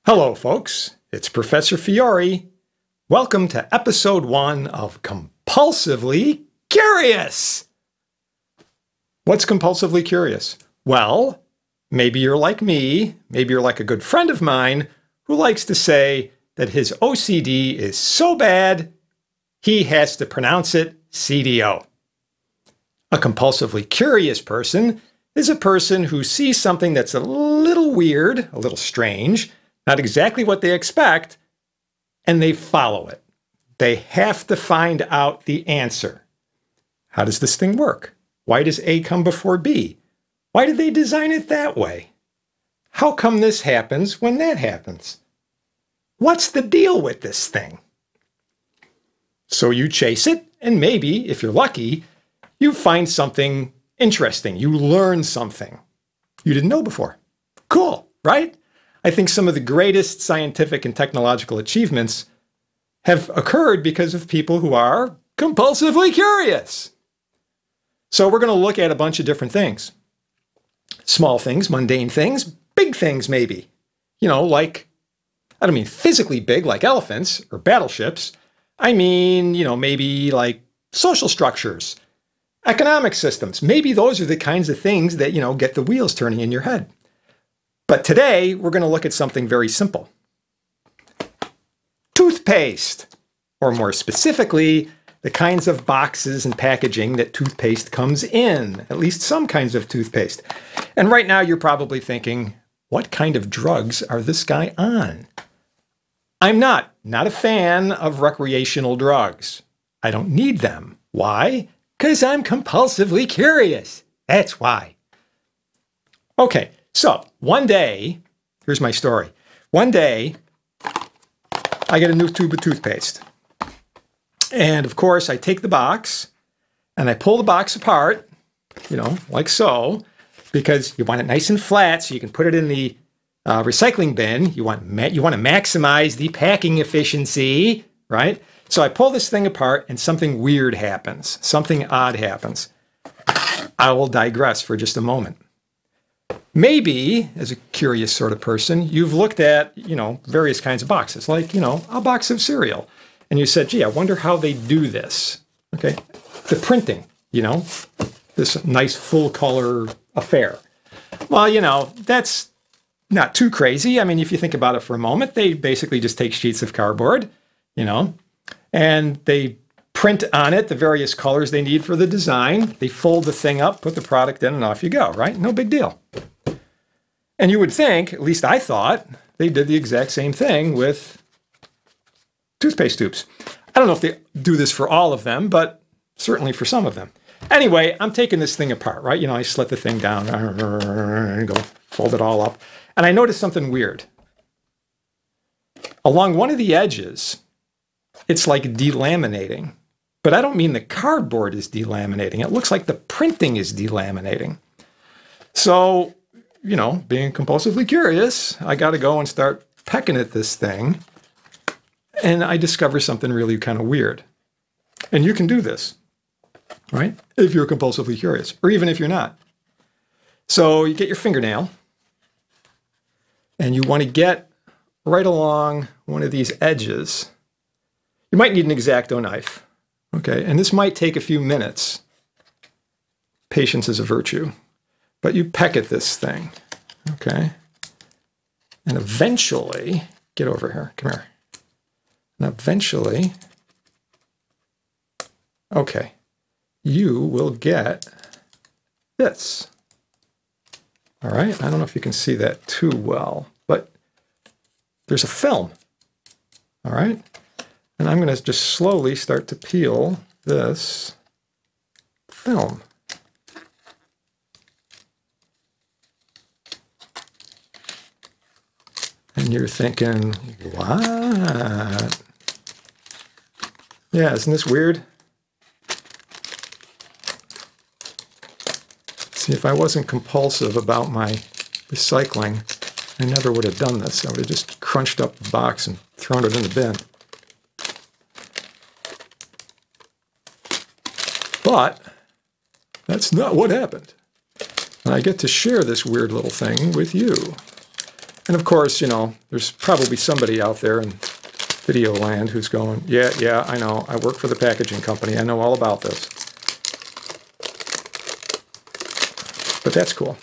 Hello, folks. It's Professor Fiore. Welcome to episode 1 of Compulsively Curious. What's compulsively curious? Well, maybe you're like me, maybe you're like a good friend of mine who likes to say that his OCD is so bad, he has to pronounce it CDO. A compulsively curious person is a person who sees something that's a little weird, a little strange, not exactly what they expect, and they follow it. They have to find out the answer. How does this thing work? Why does A come before B? Why did they design it that way? How come this happens when that happens? What's the deal with this thing? So you chase it, and maybe, if you're lucky, you find something interesting. You learn something you didn't know before. Cool, right? I think some of the greatest scientific and technological achievements have occurred because of people who are compulsively curious. So we're going to look at a bunch of different things. Small things, mundane things, big things maybe. You know, like, I don't mean physically big like elephants or battleships. I mean, maybe like social structures, economic systems. Maybe those are the kinds of things that, get the wheels turning in your head. But today, we're going to look at something very simple. Toothpaste, or more specifically, the kinds of boxes and packaging that toothpaste comes in, at least some kinds of toothpaste. And right now, you're probably thinking, what kind of drugs are this guy on? I'm not a fan of recreational drugs. I don't need them. Why? Because I'm compulsively curious. That's why. Okay. So one day, here's my story. One day, I get a new tube of toothpaste. And of course, I take the box and I pull the box apart, like so, because you want it nice and flat so you can put it in the recycling bin. You want to maximize the packing efficiency, right? So I pull this thing apart and something weird happens. Something odd happens. I will digress for just a moment. Maybe, as a curious sort of person, you've looked at, various kinds of boxes, like, a box of cereal. And you said, gee, I wonder how they do this. Okay. The printing, this nice full color affair. Well, that's not too crazy. I mean, if you think about it for a moment, they basically just take sheets of cardboard, and they print on it the various colors they need for the design. They fold the thing up, put the product in, and off you go, right? No big deal. And you would think, at least I thought, they did the exact same thing with toothpaste tubes. I don't know if they do this for all of them, but certainly for some of them. Anyway, I'm taking this thing apart, right? I slit the thing down, go fold it all up. And I noticed something weird. Along one of the edges, it's like delaminating. But I don't mean the cardboard is delaminating. It looks like the printing is delaminating. So, being compulsively curious, I got to go and start pecking at this thing. And I discover something really kind of weird. And you can do this, right? If you're compulsively curious, or even if you're not. So you get your fingernail, and you want to get right along one of these edges. You might need an X-Acto knife, okay? And this might take a few minutes. Patience is a virtue. But you peck at this thing, okay? And eventually, get over here, come here. And eventually, okay, you will get this. All right, I don't know if you can see that too well, but there's a film, all right? And I'm going to just slowly start to peel this film. And you're thinking, what? Yeah, isn't this weird? See, if I wasn't compulsive about my recycling, I never would have done this. I would have just crunched up the box and thrown it in the bin. But that's not what happened. And I get to share this weird little thing with you. And of course, you know, there's probably somebody out there in video land who's going, yeah, I know. I work for the packaging company. I know all about this. But that's cool.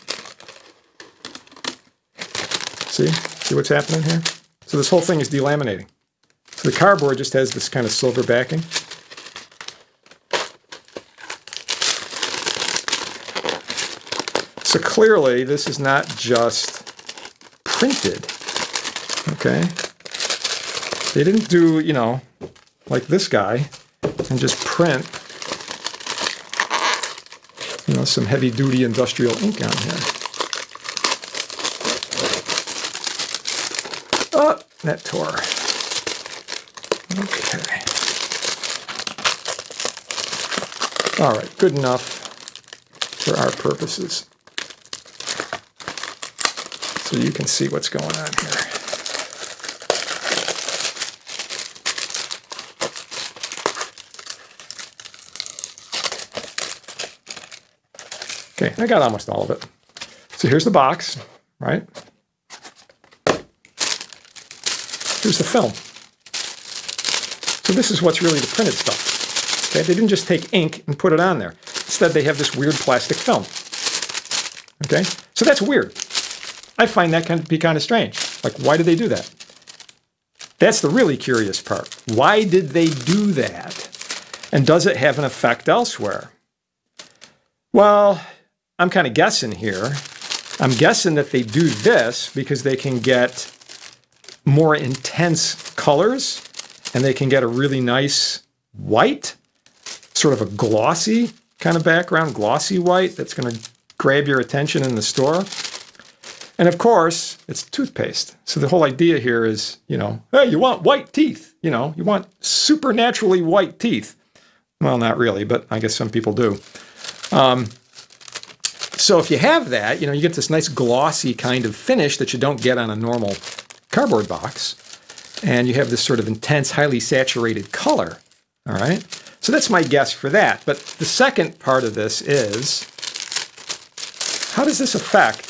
See what's happening here? So this whole thing is delaminating. So the cardboard just has this kind of silver backing. So clearly, this is not just printed, okay? They didn't do, you know, like this guy, and just print, you know, some heavy-duty industrial ink on here. Oh, that tore. Okay. All right, good enough for our purposes. So you can see what's going on here. Okay, I got almost all of it. So here's the box, right? Here's the film. So this is what's really the printed stuff. Okay, they didn't just take ink and put it on there. Instead, they have this weird plastic film. Okay, so that's weird. I find that can be kind of strange. Like, why did they do that? That's the really curious part. Why did they do that? And does it have an effect elsewhere? Well, I'm kind of guessing here. I'm guessing that they do this because they can get more intense colors and they can get a really nice white, sort of a glossy kind of background, glossy white that's going to grab your attention in the store. And of course, it's toothpaste. So the whole idea here is, you know, hey, you want white teeth. You know, you want supernaturally white teeth. Well, not really, but I guess some people do. So if you have that, you know, you get this nice glossy kind of finish that you don't get on a normal cardboard box. And you have this sort of intense, highly saturated color. All right. So that's my guess for that. But the second part of this is, how does this affect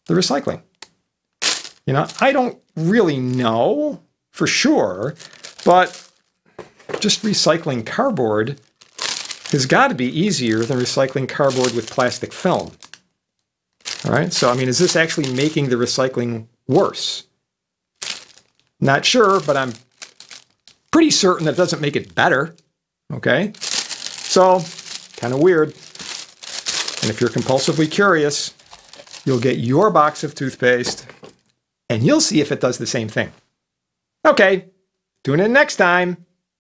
the recycling? You know, I don't really know for sure, but just recycling cardboard has got to be easier than recycling cardboard with plastic film. All right, so I mean, is this actually making the recycling worse? Not sure, but I'm pretty certain that doesn't make it better. Okay, so kind of weird. And if you're compulsively curious, you'll get your box of toothpaste and you'll see if it does the same thing. Okay, tune in next time.